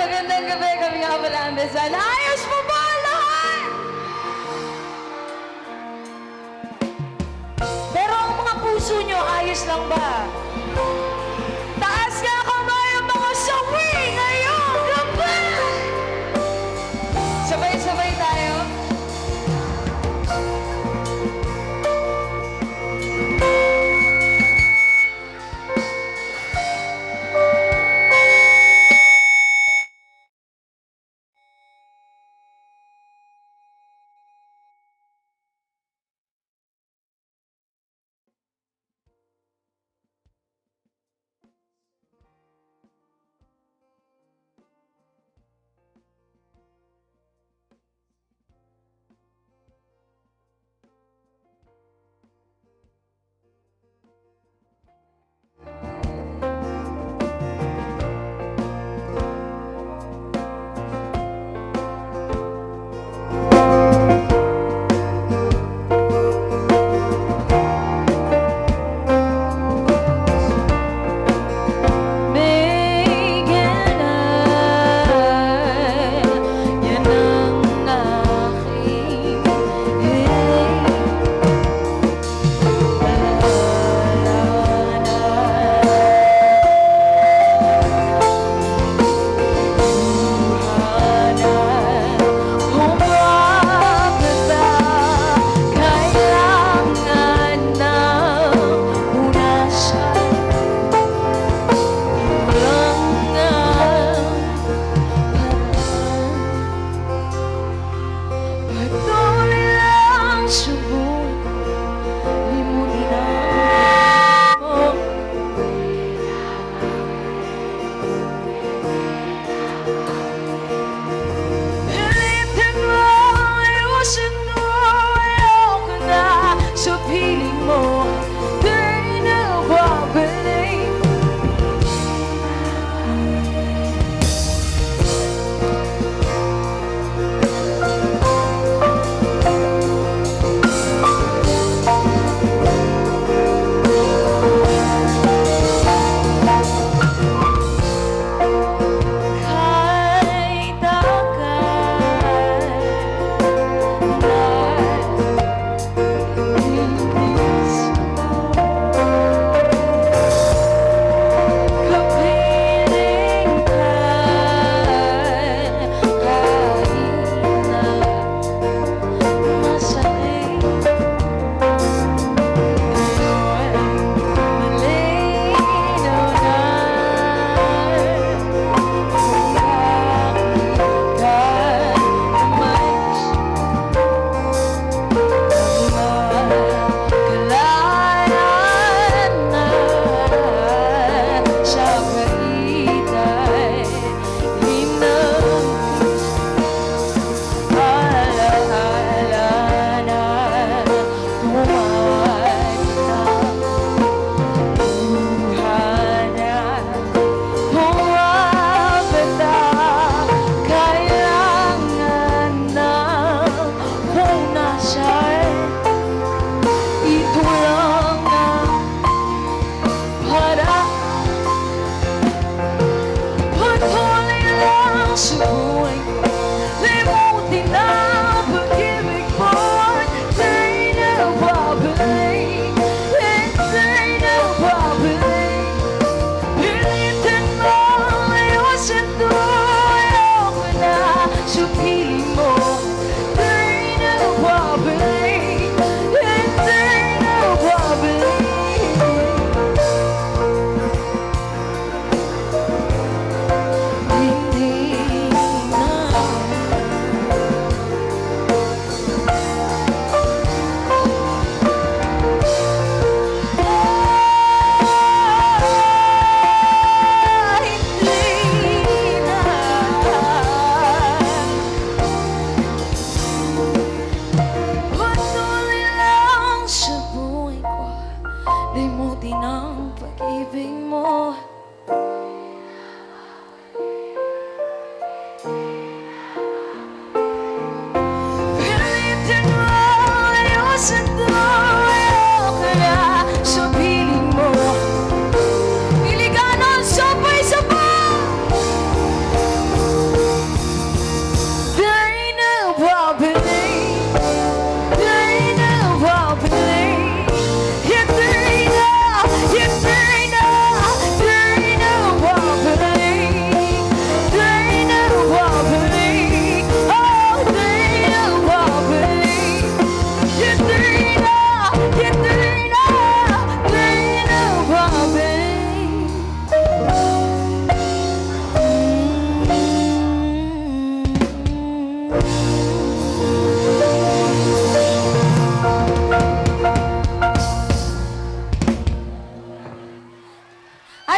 magandang gabi. Kami nga pala ang Desal. Ayos mo ba ang lahat? Pero ang mga puso nyo, ayos lang ba? Taas nga kamay ang mga sawi ngayong gabi! Sabay-sabay tayo.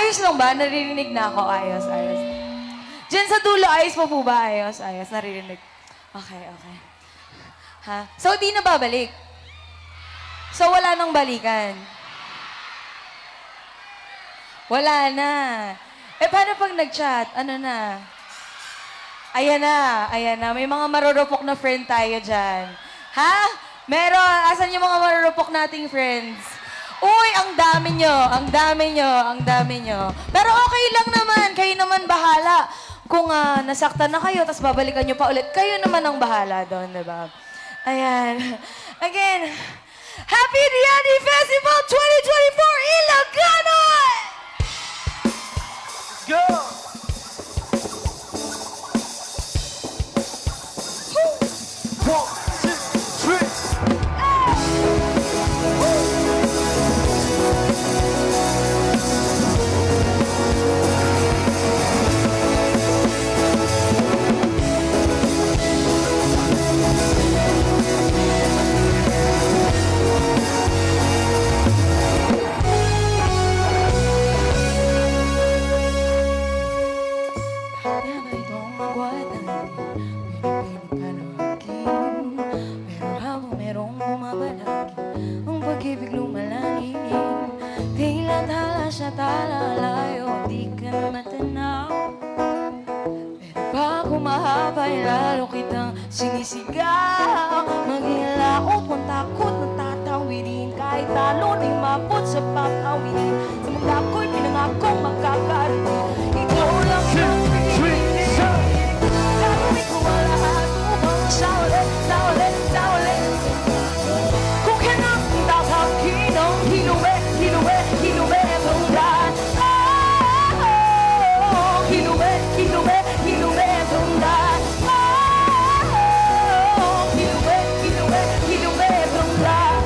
Ayos lang ba? Naririnig na ako. Ayos, ayos. Diyan sa dulo, ayos mo po ba? Ayos, ayos. Naririnig. Okay, okay. Ha? So, di na babalik? So, wala nang balikan? Wala na. Eh, paano pag nag-chat? Ano na? Ayan na, ayan na. May mga marurupok na friend tayo dyan. Ha? Meron. Asan yung mga marurupok nating friends? Uy, ang dami nyo, ang dami nyo, ang dami nyo. Pero okay lang naman, kayo naman bahala. Kung nasaktan na kayo, tapos babalikan nyo pa ulit, kayo naman ang bahala doon, di ba? Ayan. Again, Happy Diani Festival 2024 Ilocano! Go! One, two, three. Yan ay itong magwatan, pinipilit ka na akin. Pero habang merong bumabalaki, ang pag-ibig lumalangin. Tila tala siya tala, layo, di ka na matanaw. Pero pag humahaba, lalo kitang sinisigaw. Maghilaot, kung takot, natatawidin. Kahit talo, di mapot sa papawidin. Sa mga ako'y pinangakong magkakarating. Ikaw lang ang gagawin ko ang lahat upang sa ulit, sa ulit, sa ulit. Kung kailangan kong tatakin ang hinuwi, hinuwi, hinuwi itong daan. Hinuwi, hinuwi, hinuwi itong daan. Hinuwi, hinuwi, hinuwi itong daan.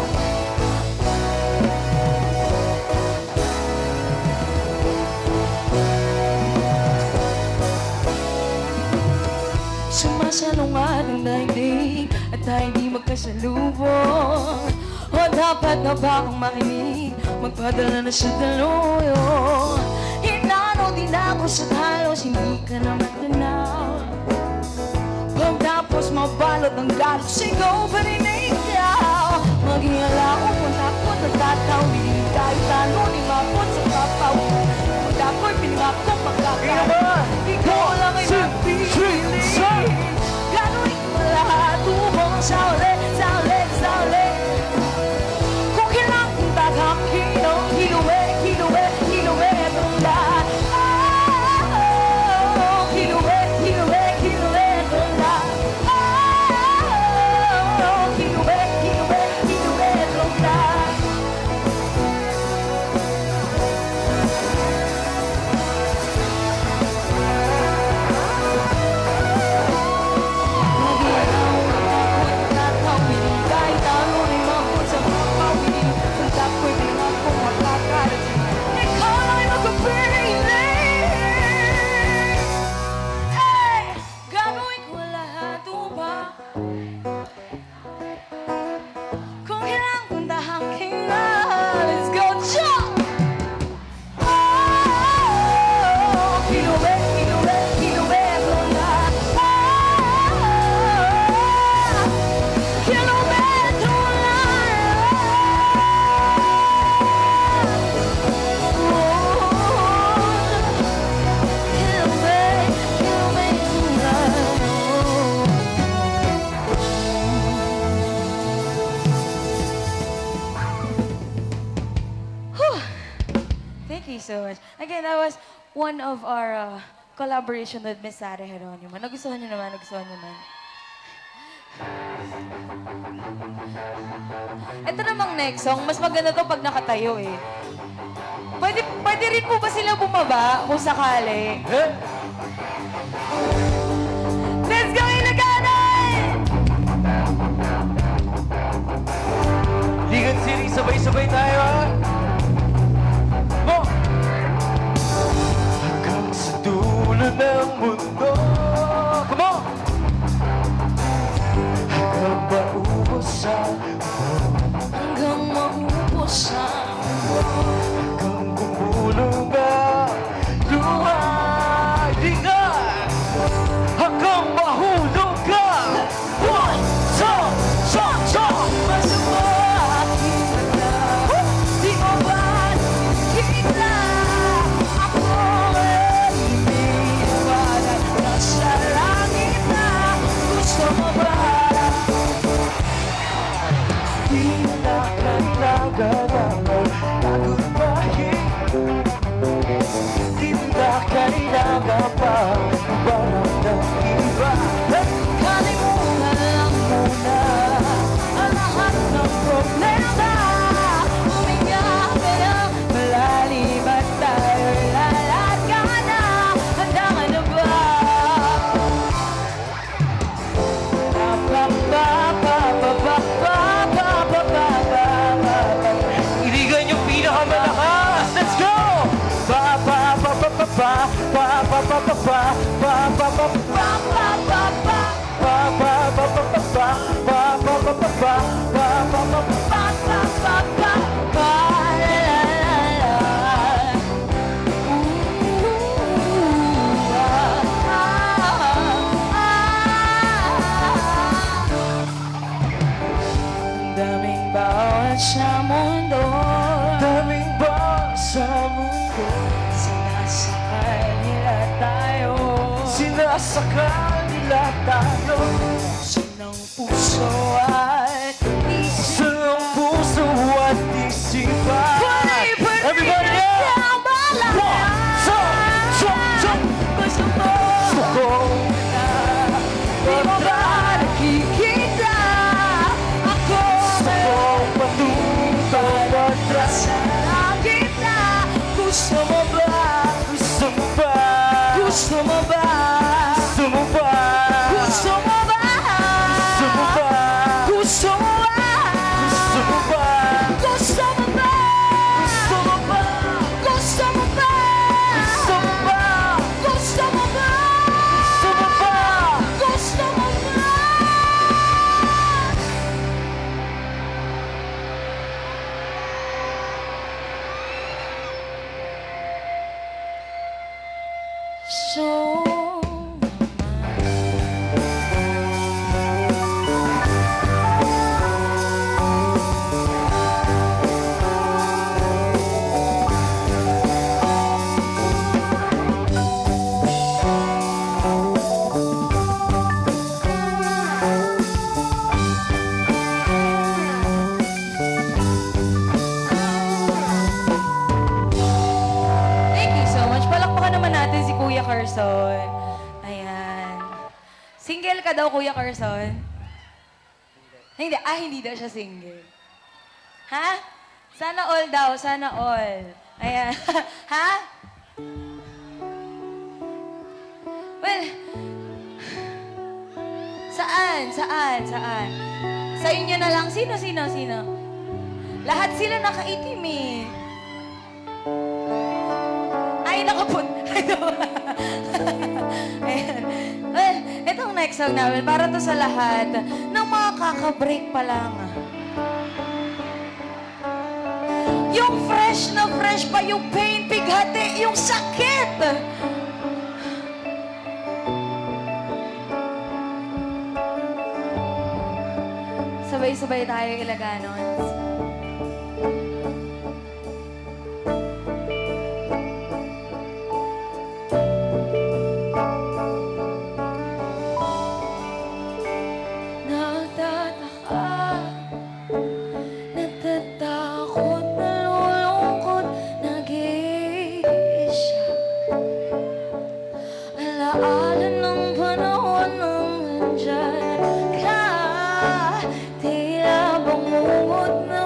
Sumasalungat ang daigdig at tayo di magkasalubong. O dapat na ba akong makinig? Magpadala na sa daluyo. Hinanaw din ako sa halos, hindi ka na matanaw. Pagtapos mabalot ng galit, sigaw pa rin na ikaw. Maghihala ko kung takot at tatawin. Kahit talo ni mapot sa papawin. Pag ako'y pinangakong magkakaroon, ikaw lang ay napili. Gagawin ko lahat upang sa ulit, sa ulit, sa ulit. Kung kailangan kong tatakin ang hinuwi, hinuwi, hinuwi itong lahat. Hinuwi, hinuwi, hinuwi itong lahat. Hinuwi, hinuwi, hinuwi itong lahat. Let's go, jump! Hinuwi, hinuwi, hinuwi itong lahat. Hinuwi itong Thank you so much. Again, that was one of our collaboration with Miss Sara Geronimo. Nagustuhan niyo naman, nagustuhan niyo naman. Ito namang next song, mas maganda to pag nakatayo eh. Pwede rin po ba sila bumaba kung sakali? Eh? Let's go, Ilocano! Ligan City, sabay-sabay tayo ha! Mo! Hanggang sa dulo ng mundo. Come on! Hanggang maubos ang Hanggang maubos ang hanggang gumulong ang Daming bawat sa mundo, Daming ba sa mundo? sinasakal nila tayo. Sinasakal nila tayo Sinang puso at isip. sa puso at isipan. Everybody now! One, two, Gusto mo Gusto ko na di mo ba nakikita? Ako kong patutong atras. sa langit na. Gusto mo ba? Gusto mo ba? Gusto mo ba? Gusto mo ba? Gusto mo ba? Gusto mo ba? Gusto mo ba? Gusto mo ba? Gusto mo ba? Gusto mo ba? Gusto mo ba? Gusto mo ba? Gusto mo ba? Gusto mo ba? Gusto mo ba? So thank you so much. Palakpakan naman natin si Kuya Carson. Ayan. Single ka daw, Kuya Carson? Hindi. Hindi daw siya single. Ha? Sana all daw. Sana all. Ayan. Ha? Well, saan? Sa inyo na lang. Sino? Lahat sila nakaitim eh. Ay, nakapun. Ayan. Well, itong next song namin, para to sa lahat ng mga kaka-break pa lang. Yung fresh na fresh pa, yung pain, pighati, yung sakit. Sabay-sabay tayo ilaganon. Nagtataka, natatakot, nalulungkot, nag-iisa. Alaala ng panahon nang nandyan ka, tila bangungot na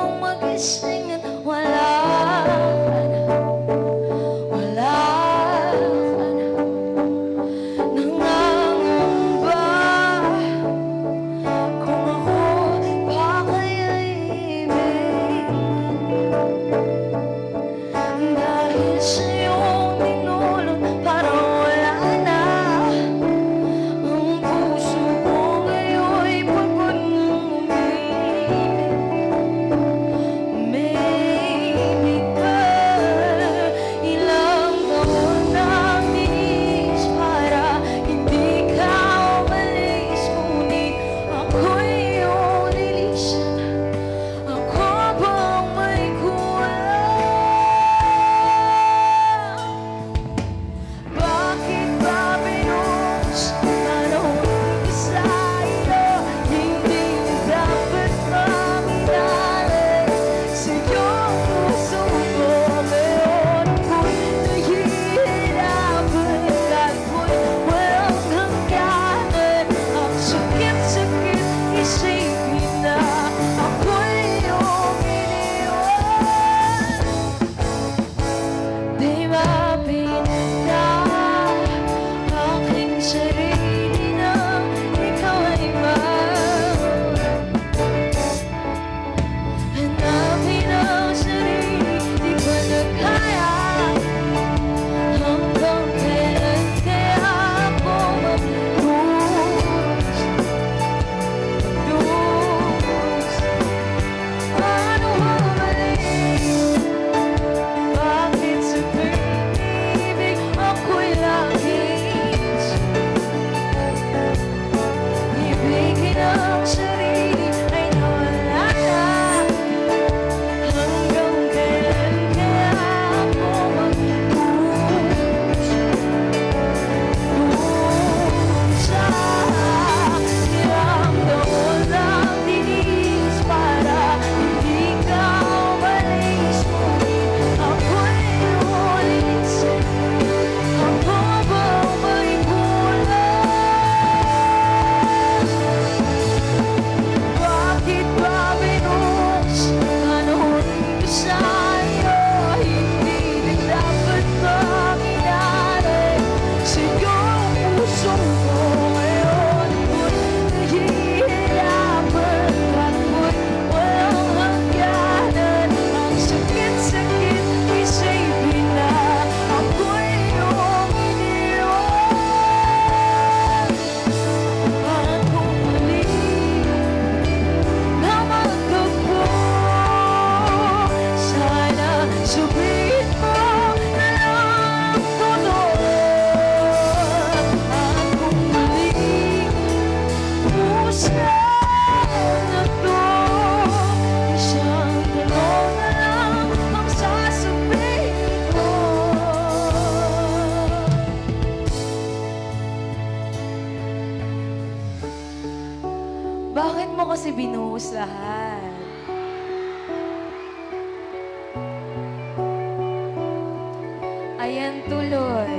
focus lahat. Ayan tuloy.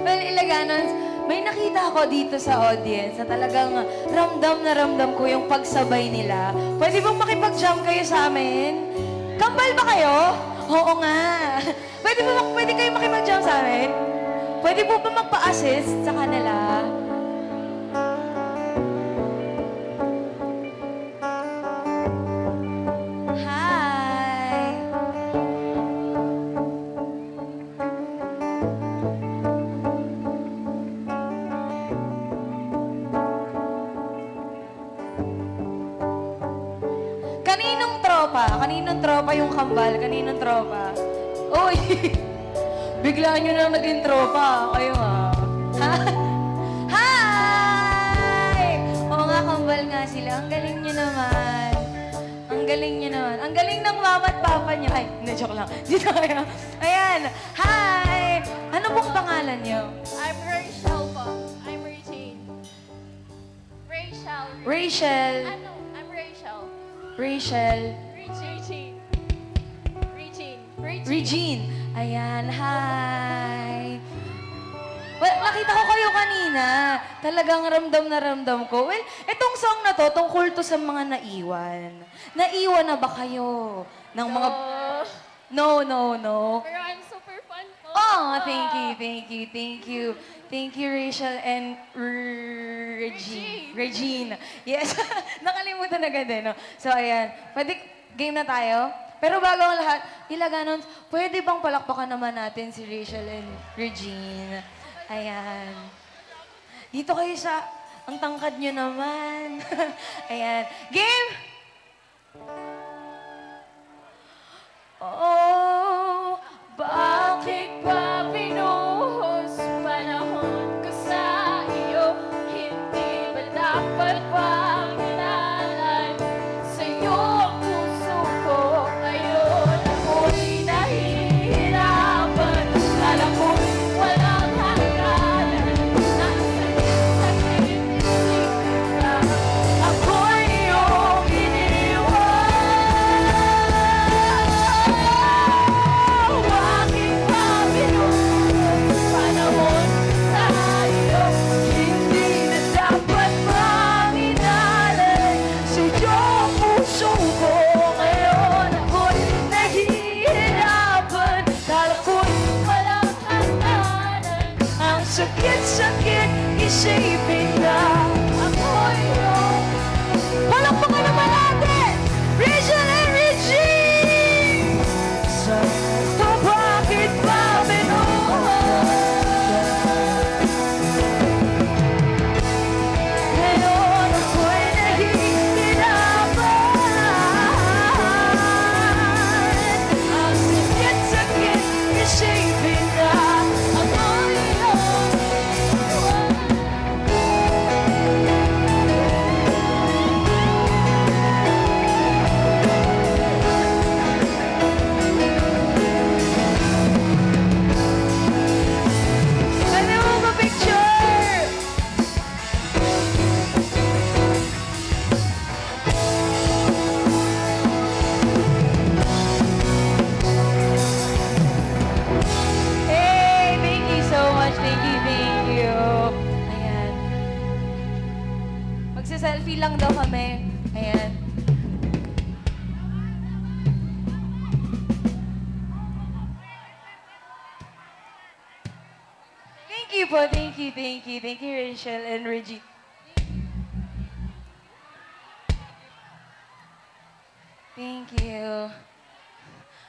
Well, Ilaganons, may nakita ako dito sa audience na talagang ramdam na ramdam ko yung pagsabay nila. Pwede bang makipag-jam kayo sa amin? Kambal ba kayo? Oo nga. Pwede kayo makipag-jam sa amin? Pwede po ba magpa-assist sa kanila? Hi! Kaninong tropa? Kaninong tropa yung kambal? Kaninong tropa? Uy! Bigla nyo na naging tropa. Kayo ha? Hi! Oo nga, kambal nga sila. Ang galing nyo naman. Ang galing nyo naman. Ang galing ng mama at papa nyo. Ay, hindi, joke lang. Dito kayo. Ayan. Hi! Ano pong pangalan nyo? I'm Rachel po. I'm Regine. Rachel. Rachel. Ano? I'm Rachel. Rachel. Regine. Regine. Regine. Ayan, hi. Well, nakita ko kayo kanina. Talagang ramdam na ramdam ko. Well, itong song na to, tungkol to sa mga naiwan. Naiwan na ba kayo ng mga... No, no, no. Pero I'm super fun po. Oh, thank you. Thank you, Rachel and Regine. Yes, nakalimutan agad eh, no? So, ayan. Pwede, game na tayo? Pero bago ang lahat, Ilaganons, pwede bang palakpakan naman natin si Rachel and Regine? Ayan. Dito kayo sa... Ang tangkad nyo naman. Ayan. Game! Oh, bakit Ba binuhos panahon ko sa iyo? Hindi ba dapat pang inalan sa'yo ang puso ko ngayon? Ako'y nahihirapan. Alam mo'y walang hangganan. Sakit-sakit isipin ka. Ako'y iyong iniwan. Bakit ba binuhos panahon sa iyo? Hindi na dapat pang inalan sa'yo ang puso ko ngayon. Ako'y nahihirapan. Kala ko'y walang hangganan. Ang sakit-sakit isipin na ako'y iyong. Palakpakan naman natin! Rachel and Regine! Sa ito bakit ba binuhos? Ngayon ako'y nahihirapan. Ang sakit-sakit isipin na ako'y iyong iniwan. Ano mo ba picture? Hey, thank you so much. Thank you. Ayan. Magsa-selfie lang daw kami. Ayan. Thank you po. Thank you. Thank you, Rachel and Reggie. Thank you.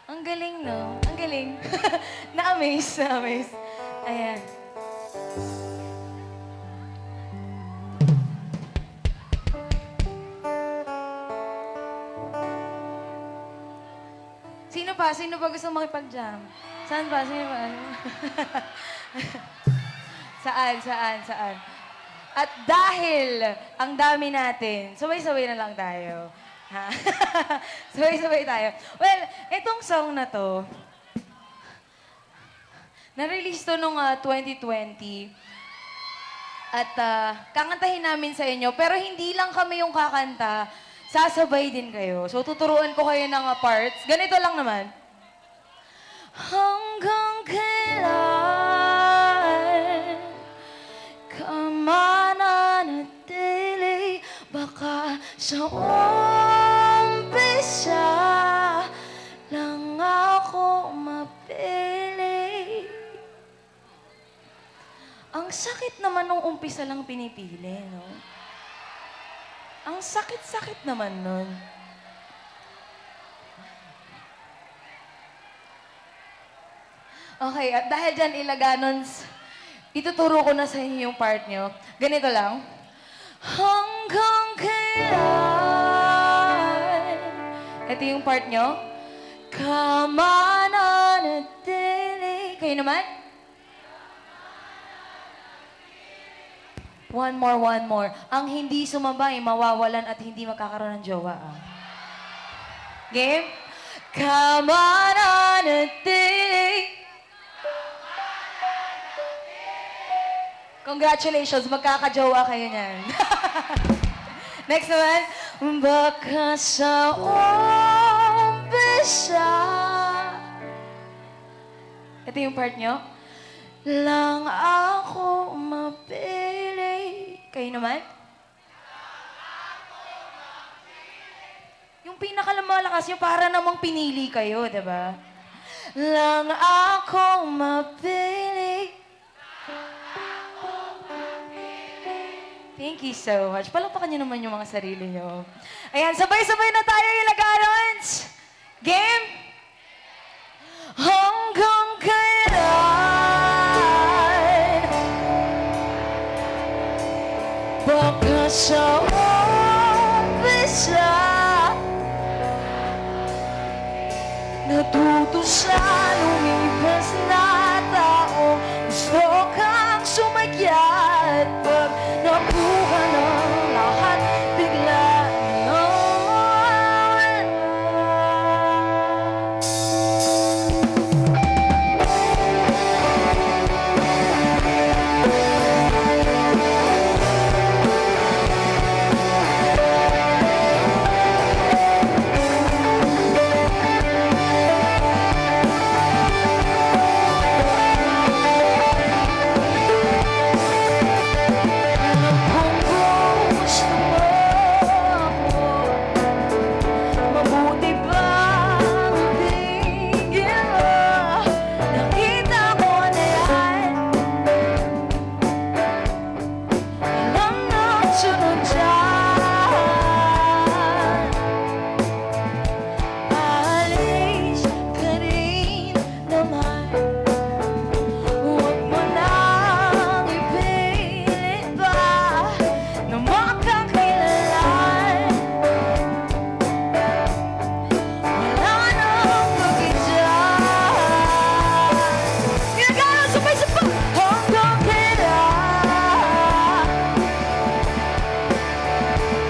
Ang galing, no? Ang galing. Na-amaze. Ayan. Sino pa? Sino pa gusto makipag-jam? Saan pa? Sino pa? Saan? At dahil ang dami natin, sabay-sabay na lang tayo. Ha? Sabay-sabay tayo. Well, itong song na to, na-release to nung 2020. At kakantahin namin sa inyo. Pero hindi lang kami yung kakanta. Sasabay din kayo. So tuturuan ko kayo ng parts. Ganito lang naman. Hanggang kailan ka mananatili, baka sa umpisa lang ako mapili. Ang sakit naman nung umpisa lang pinipili, no? Ang sakit-sakit naman nun. Okay, at dahil dyan ilaganons, ituturo ko na sa inyo yung part nyo. Ganito lang. Hanggang kailan. Ito yung part nyo. Kamananatili. Kayo naman? One more. Ang hindi sumabay, mawawalan at hindi magkakaroon ng jowa. Ah. Game? Kamananatili. Congratulations, magkakajowa kayo niyan. Next naman. Baka sa umpisa. Ito yung part nyo. Lang ako mapili. Kayo naman? Yung pinakamalakas yung para namang pinili kayo, diba? Lang ako mapili. Thank you so much. Palakpakan niyo naman yung mga sarili niyo. Ayan, sabay-sabay na tayo, Ilagarons! Game? Hanggang kailan baka sa umpisa natuto sa lumipas na taong gusto kang sumagyat pag nakuha ng lahat bigla nawawala. Kung gusto mo ako, mabuti bang tingin mo? Nakita ko na yan. Alam na sunod dyan. Alis ka rin naman. Huwag mo nang ipilit pa na makakailan. Wala nang mag-idyan. Ilagay sabay-sabay. Hanggang kailan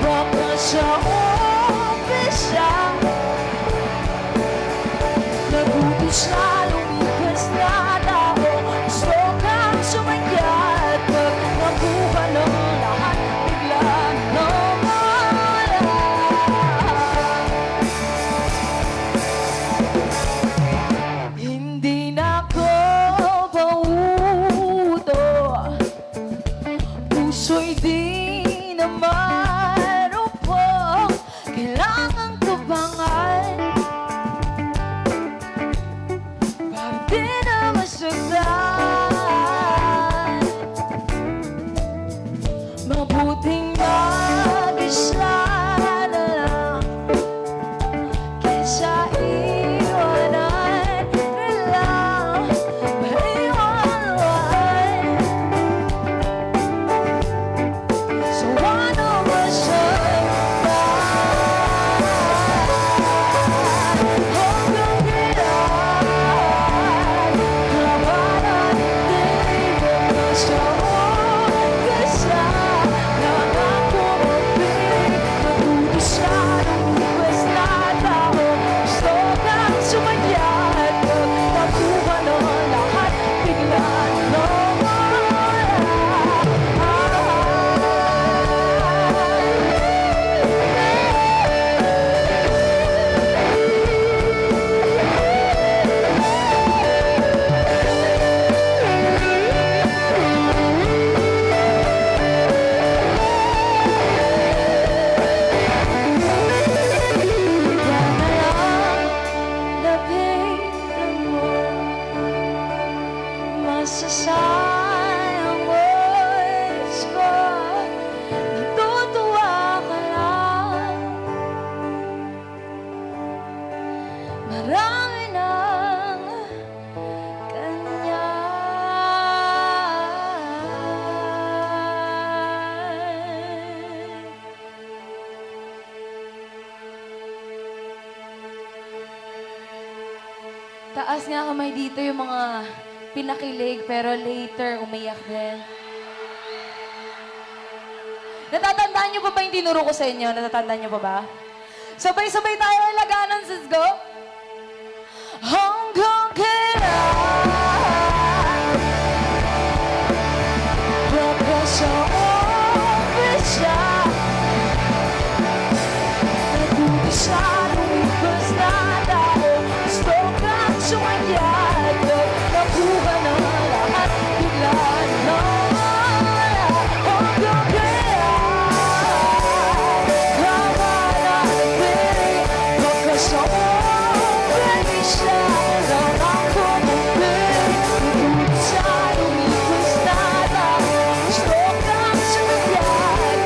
baka sa umpisa nagutos na lumipas na tao gusto kang sumagyat pag nakuha ng lahat bigla nawawala. Hindi na ako pauto, puso'y di naman upo, kailangan tubangan. marami ng ganyan. Taas nga kamay dito yung mga pinakilig pero later umiyak din. Natatandaan niyo pa ba yung tinuro ko sa inyo? Natatandaan niyo pa ba? Sabay-sabay tayo laganan, sis, go! Hanggang kailan baka sa umpisa nag-umpisa lumipas na tayo gusto kang sumayad nakuha na lahat bigla na hanggang kailan tama na nagpiling baka sa umpisa lang ako magpiling nag-umpisa lumipas na tayo gusto kang sumayad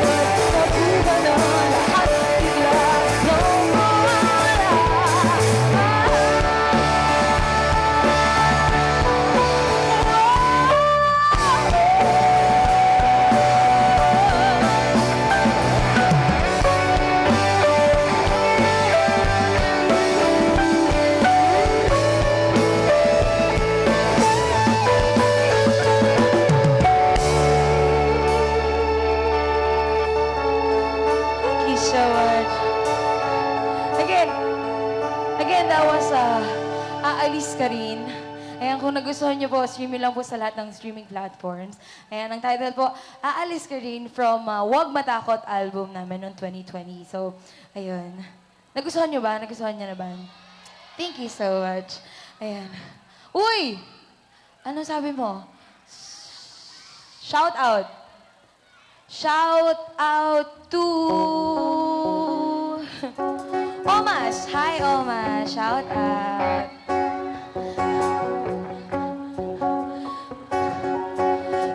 nakuha na lahat bigla na Thank you so much. Again, that was Aalis Ka Rin. Ayan, kung nagustuhan niyo po, streaming lang po sa lahat ng streaming platforms. Ayan, ang title po, Aalis Ka Rin from Wag Matakot album namin noong 2020. So, ayun. Nagustuhan niyo ba? Nagustuhan niyo na ba? Thank you so much. Ayan. Uy! Ano sabi mo? Shout out. Shout out to Omas. Hi, Omas. Shout out.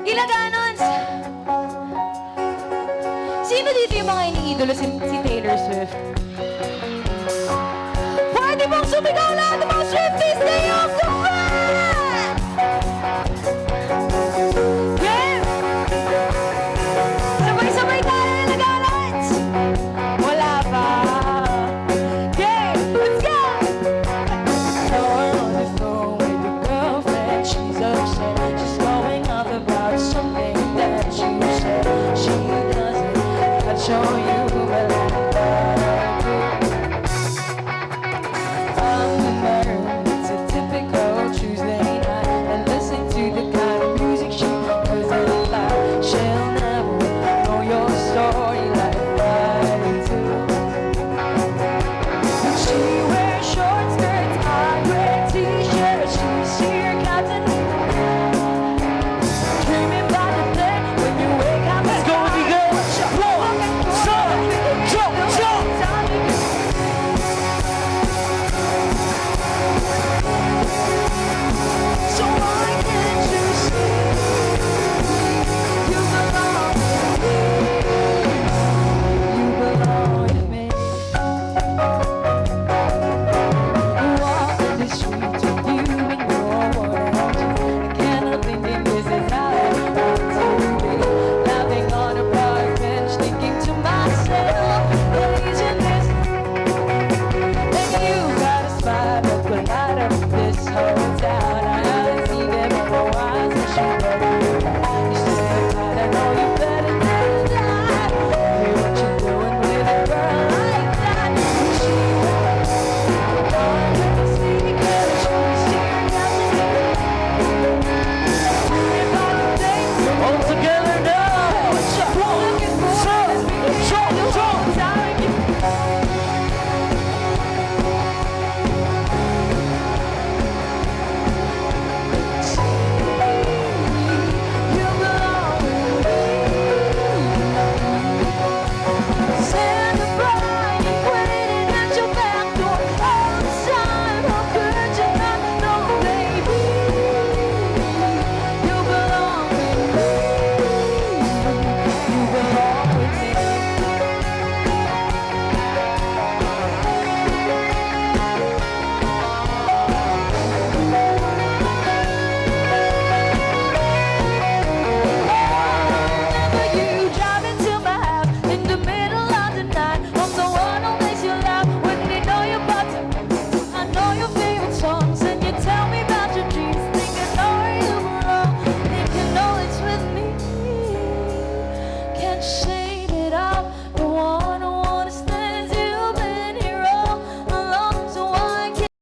Ilaganons! Sino dito yung mga iniidolo si Taylor Swift? Pwede bang sumigaw